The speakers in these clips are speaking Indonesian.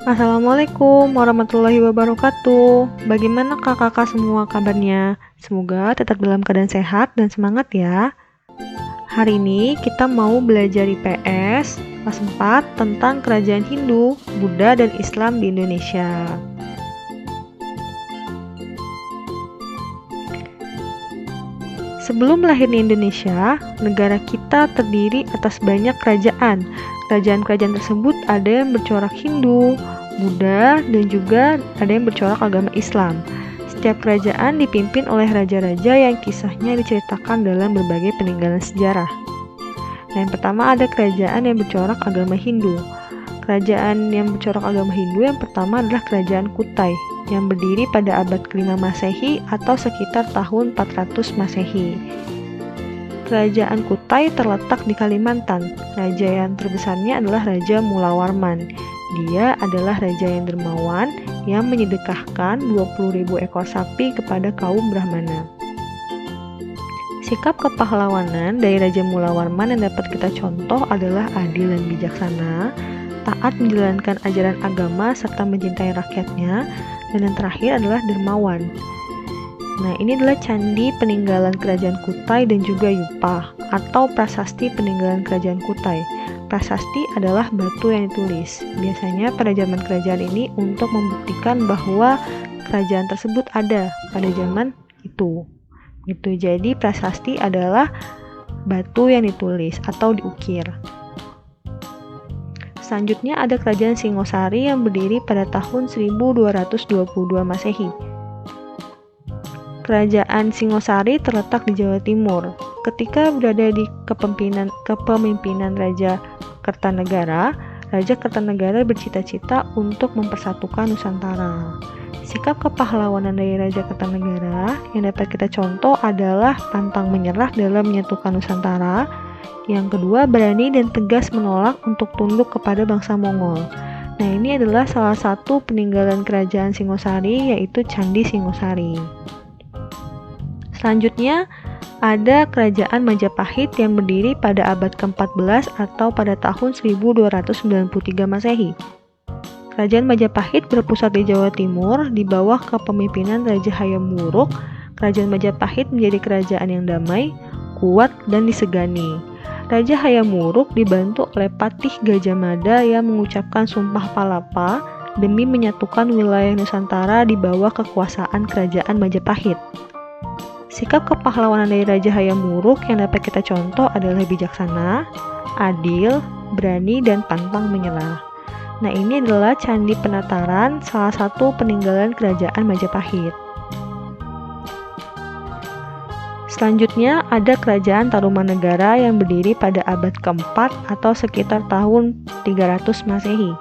Assalamualaikum warahmatullahi wabarakatuh. Bagaimana kakak-kakak semua kabarnya? Semoga tetap dalam keadaan sehat dan semangat ya. Hari ini kita mau belajar IPS kelas 4 tentang kerajaan Hindu, Buddha, dan Islam di Indonesia. Sebelum lahirnya Indonesia, negara kita terdiri atas banyak kerajaan. Kerajaan-kerajaan tersebut ada yang bercorak Hindu, Buddha, dan juga ada yang bercorak agama Islam. Setiap kerajaan dipimpin oleh raja-raja yang kisahnya diceritakan dalam berbagai peninggalan sejarah. Yang pertama ada kerajaan yang bercorak agama Hindu. Kerajaan yang bercorak agama Hindu yang pertama adalah Kerajaan Kutai, yang berdiri pada abad ke-5 Masehi atau sekitar tahun 400 Masehi. Kerajaan Kutai terletak di Kalimantan. Raja yang terbesarnya adalah Raja Mulawarman. Dia adalah raja yang dermawan yang menyedekahkan 20.000 ekor sapi kepada kaum Brahmana. Sikap kepahlawanan dari Raja Mulawarman yang dapat kita contoh adalah adil dan bijaksana, taat menjalankan ajaran agama serta mencintai rakyatnya, dan yang terakhir adalah dermawan. Nah, ini adalah candi peninggalan Kerajaan Kutai dan juga Yupa atau prasasti peninggalan Kerajaan Kutai. Prasasti adalah batu yang ditulis. Biasanya pada zaman kerajaan ini untuk membuktikan bahwa kerajaan tersebut ada pada zaman itu. Gitu. Jadi prasasti adalah batu yang ditulis atau diukir. Selanjutnya ada Kerajaan Singosari yang berdiri pada tahun 1222 Masehi. Kerajaan Singosari terletak di Jawa Timur. Ketika berada di kepemimpinan Raja Kertanegara, Raja Kertanegara bercita-cita untuk mempersatukan Nusantara. Sikap kepahlawanan dari Raja Kertanegara yang dapat kita contoh adalah pantang menyerah dalam menyatukan Nusantara. Yang kedua, berani dan tegas menolak untuk tunduk kepada bangsa Mongol. Nah, ini adalah salah satu peninggalan Kerajaan Singosari, yaitu Candi Singosari. Selanjutnya, ada Kerajaan Majapahit yang berdiri pada abad ke-14 atau pada tahun 1293 Masehi. Kerajaan Majapahit berpusat di Jawa Timur di bawah kepemimpinan Raja Hayam Wuruk. Kerajaan Majapahit menjadi kerajaan yang damai, kuat, dan disegani. Raja Hayam Wuruk dibantu oleh Patih Gajah Mada yang mengucapkan Sumpah Palapa demi menyatukan wilayah Nusantara di bawah kekuasaan Kerajaan Majapahit. Sikap kepahlawanan dari Raja Hayam Wuruk yang dapat kita contoh adalah bijaksana, adil, berani, dan pantang menyerah. Nah, ini adalah Candi Penataran, salah satu peninggalan Kerajaan Majapahit. Selanjutnya ada Kerajaan Tarumanegara yang berdiri pada abad ke-4 atau sekitar tahun 300 Masehi.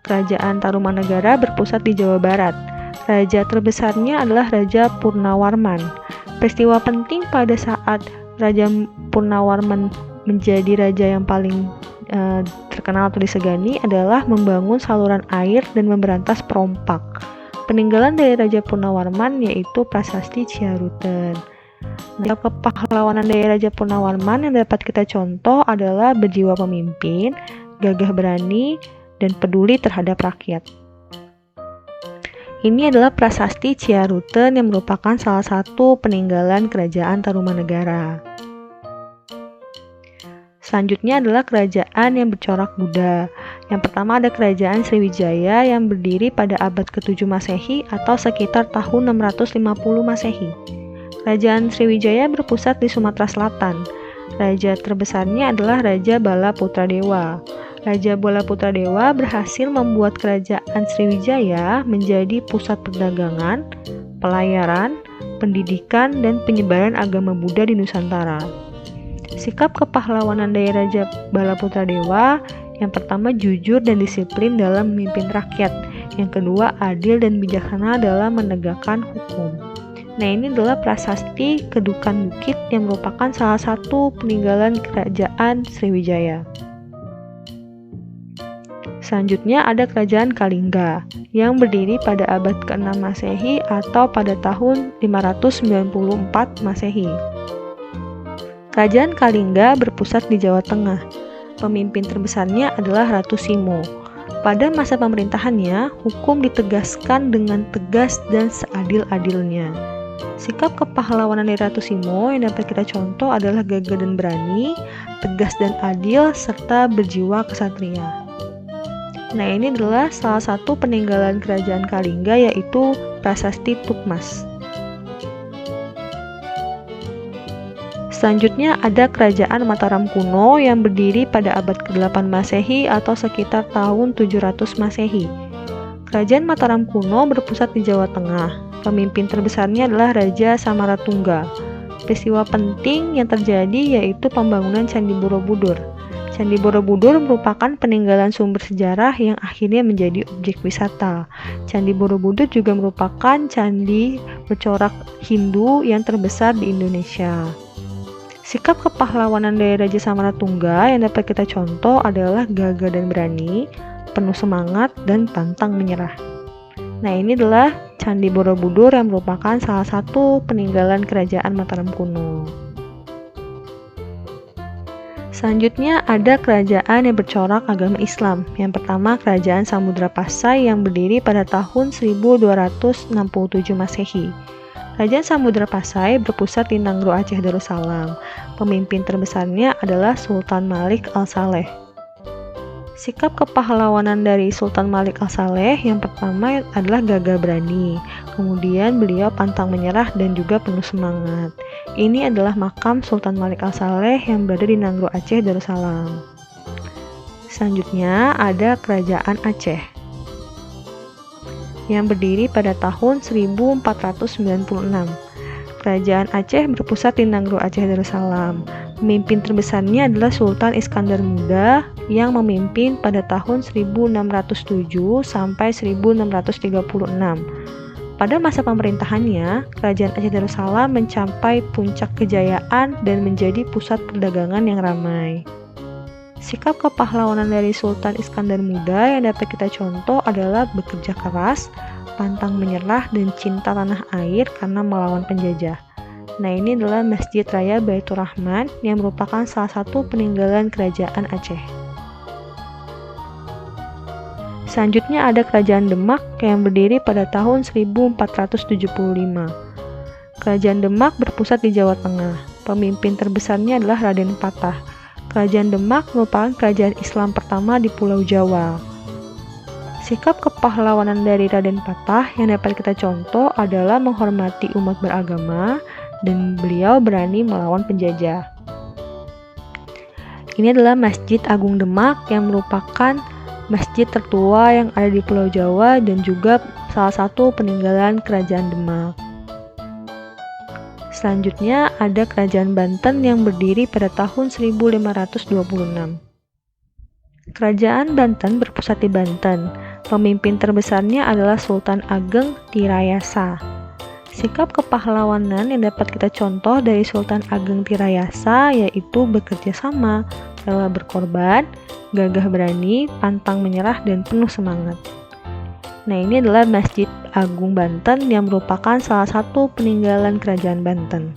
Kerajaan Tarumanegara berpusat di Jawa Barat. Raja terbesarnya adalah Raja Purnawarman. Peristiwa penting pada saat Raja Purnawarman menjadi raja yang paling terkenal atau disegani adalah membangun saluran air dan memberantas perompak. Peninggalan dari Raja Purnawarman yaitu Prasasti Ciaruten. Sikap kepahlawanan dari Raja Purnawarman yang dapat kita contoh adalah berjiwa pemimpin, gagah berani, dan peduli terhadap rakyat. Ini adalah Prasasti Ciaruten yang merupakan salah satu peninggalan Kerajaan Tarumanegara. Selanjutnya adalah kerajaan yang bercorak Buddha. Yang pertama ada Kerajaan Sriwijaya yang berdiri pada abad ke-7 Masehi atau sekitar tahun 650 Masehi. Kerajaan Sriwijaya berpusat di Sumatera Selatan. Raja terbesarnya adalah Raja Bala Putradewa. Raja Bala Putradewa berhasil membuat Kerajaan Sriwijaya menjadi pusat perdagangan, pelayaran, pendidikan, dan penyebaran agama Buddha di Nusantara. Sikap kepahlawanan dari Raja Bala Putradewa yang pertama jujur dan disiplin dalam memimpin rakyat. Yang kedua adil dan bijaksana dalam menegakkan hukum. Nah, ini adalah Prasasti Kedukan Bukit yang merupakan salah satu peninggalan Kerajaan Sriwijaya. Selanjutnya ada Kerajaan Kalingga yang berdiri pada abad ke-6 Masehi atau pada tahun 594 Masehi. Kerajaan Kalingga berpusat di Jawa Tengah. Pemimpin terbesarnya adalah Ratu Simo. Pada masa pemerintahannya, hukum ditegaskan dengan tegas dan seadil-adilnya. Sikap kepahlawanan dari Ratu Simo yang dapat kita contoh adalah gagah dan berani, tegas dan adil, serta berjiwa kesatria. Nah, ini adalah salah satu peninggalan kerajaan Kalingga, yaitu Prasasti Tukmas. Selanjutnya ada Kerajaan Mataram kuno yang berdiri pada abad ke-8 Masehi atau sekitar tahun 700 Masehi. Kerajaan Mataram kuno berpusat di Jawa Tengah. Pemimpin terbesarnya adalah Raja Samaratungga. Peristiwa penting yang terjadi yaitu pembangunan Candi Borobudur. Candi Borobudur merupakan peninggalan sumber sejarah yang akhirnya menjadi objek wisata. Candi Borobudur juga merupakan candi bercorak Hindu yang terbesar di Indonesia. Sikap kepahlawanan dari Raja Samaratungga yang dapat kita contoh adalah gagah dan berani, penuh semangat, dan pantang menyerah. Nah, ini adalah Candi Borobudur yang merupakan salah satu peninggalan kerajaan Mataram kuno. Selanjutnya ada kerajaan yang bercorak agama Islam. Yang pertama, Kerajaan Samudra Pasai yang berdiri pada tahun 1267 Masehi. Kerajaan Samudra Pasai berpusat di Nanggro Aceh Darussalam. Pemimpin terbesarnya adalah Sultan Malik Al-Saleh. Sikap kepahlawanan dari Sultan Malik Al-Saleh yang pertama adalah gagah berani. Kemudian beliau pantang menyerah dan juga penuh semangat. Ini adalah makam Sultan Malik Al-Saleh yang berada di Nanggro Aceh Darussalam. Selanjutnya ada Kerajaan Aceh yang berdiri pada tahun 1496. Kerajaan Aceh berpusat di Nanggro Aceh Darussalam. Pemimpin terbesarnya adalah Sultan Iskandar Muda yang memimpin pada tahun 1607 sampai 1636. Pada masa pemerintahannya, Kerajaan Aceh Darussalam mencapai puncak kejayaan dan menjadi pusat perdagangan yang ramai. Sikap kepahlawanan dari Sultan Iskandar Muda yang dapat kita contoh adalah bekerja keras, pantang menyerah, dan cinta tanah air karena melawan penjajah. Nah, ini adalah Masjid Raya Baitur Rahman yang merupakan salah satu peninggalan kerajaan Aceh. Selanjutnya ada Kerajaan Demak yang berdiri pada tahun 1475. Kerajaan Demak berpusat di Jawa Tengah. Pemimpin terbesarnya adalah Raden Patah. Kerajaan Demak merupakan kerajaan Islam pertama di Pulau Jawa. Sikap kepahlawanan dari Raden Patah yang dapat kita contoh adalah menghormati umat beragama dan beliau berani melawan penjajah. Ini adalah Masjid Agung Demak yang merupakan masjid tertua yang ada di Pulau Jawa dan juga salah satu peninggalan Kerajaan Demak. Selanjutnya ada Kerajaan Banten yang berdiri pada tahun 1526. Kerajaan Banten berpusat di Banten. Pemimpin terbesarnya adalah Sultan Ageng Tirayasa. Sikap kepahlawanan yang dapat kita contoh dari Sultan Ageng Tirayasa yaitu bekerja sama, rela berkorban, gagah berani, pantang menyerah, dan penuh semangat. Nah, ini adalah Masjid Agung Banten yang merupakan salah satu peninggalan Kerajaan Banten.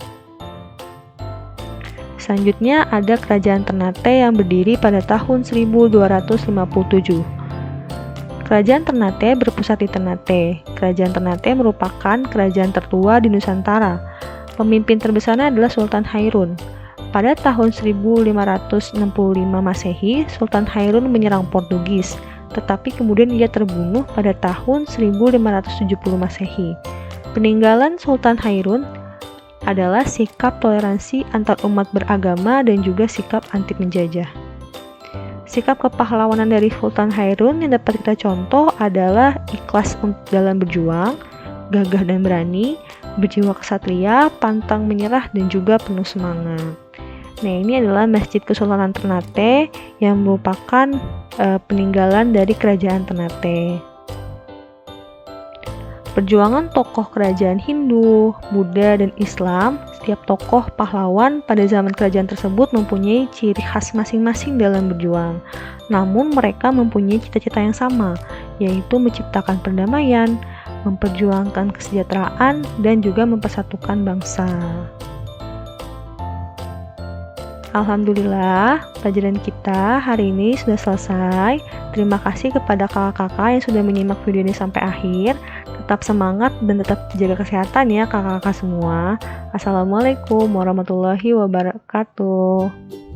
Selanjutnya ada Kerajaan Ternate yang berdiri pada tahun 1257. Kerajaan Ternate berpusat di Ternate. Kerajaan Ternate merupakan kerajaan tertua di Nusantara. Pemimpin terbesarnya adalah Sultan Hairun. Pada tahun 1565 Masehi, Sultan Hairun menyerang Portugis, tetapi kemudian ia terbunuh pada tahun 1570 Masehi. Peninggalan Sultan Hairun adalah sikap toleransi antar umat beragama dan juga sikap anti penjajah. Sikap kepahlawanan dari Sultan Hairun yang dapat kita contoh adalah ikhlas dalam berjuang, gagah dan berani, berjiwa kesatria, pantang menyerah, dan juga penuh semangat. Nah, ini adalah Masjid Kesultanan Ternate yang merupakan peninggalan dari Kerajaan Ternate. Perjuangan tokoh kerajaan Hindu, Buddha, dan Islam, setiap tokoh pahlawan pada zaman kerajaan tersebut mempunyai ciri khas masing-masing dalam berjuang. Namun mereka mempunyai cita-cita yang sama, yaitu menciptakan perdamaian, memperjuangkan kesejahteraan, dan juga mempersatukan bangsa. Alhamdulillah, pelajaran kita hari ini sudah selesai. Terima kasih kepada kakak-kakak yang sudah menyimak video ini sampai akhir. Tetap semangat dan tetap jaga kesehatan ya kakak-kakak semua. Assalamualaikum warahmatullahi wabarakatuh.